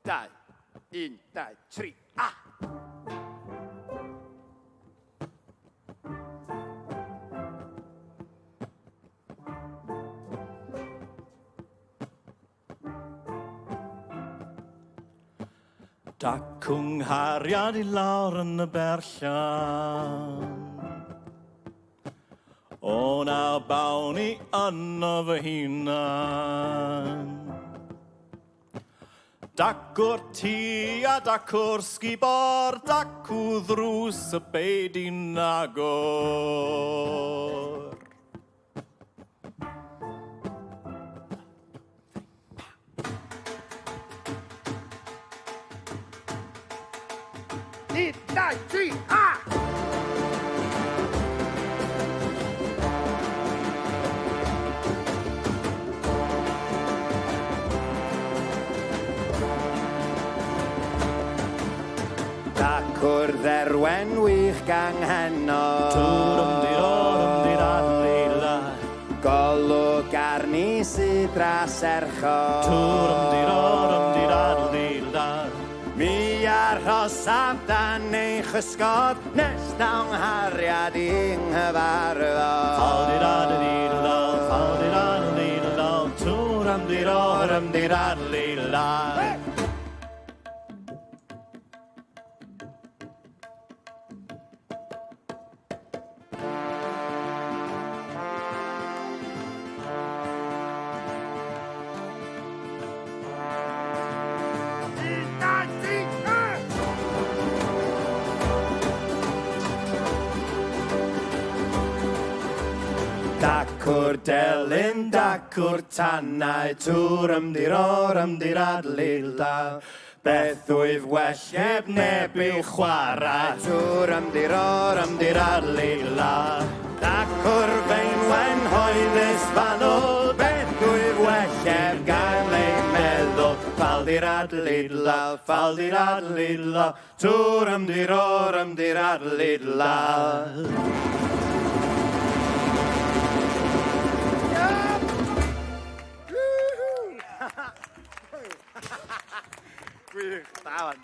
2, 1, 2, 3, ah! Dacwng hariad I lawr yn y berllan. O na bawn I yno fy hunan. Dacw'r tŷ a dacw'r sgubor, dacw ddrws y beid i'n agor. 1, 2, 3, ah! Dacwr dderwen wych gang heno. Twrym-di-ro-rym-di-ra-li-la. Golwg arni sydd dras ercho. Twrym-di-ro-rym-di-ra-li-la. Mi arhosaf dan ein chysgod nes dawn hariad i'n nghyfarfod. Fal-di-ra-di-di-la, fal-di-ra-di-di-la, twrym-di-ro-rym-di-ra-li-la. Dacwr delyn, dacwr tannau, twrym-di-ro-rym-di-ra-li-la. Beth wyf well heb neb i'w chwarae, twrym-di-ro-rym-di-ra-li-la. Dacwr feinwen hoeddus fanwl, beth wyf well heb gael ei meddwl. Fal-di-ra-li-la, fal-di-ra-li-la, twrym-di-ro-rym-di-ra-li-la. Gwych, da wan.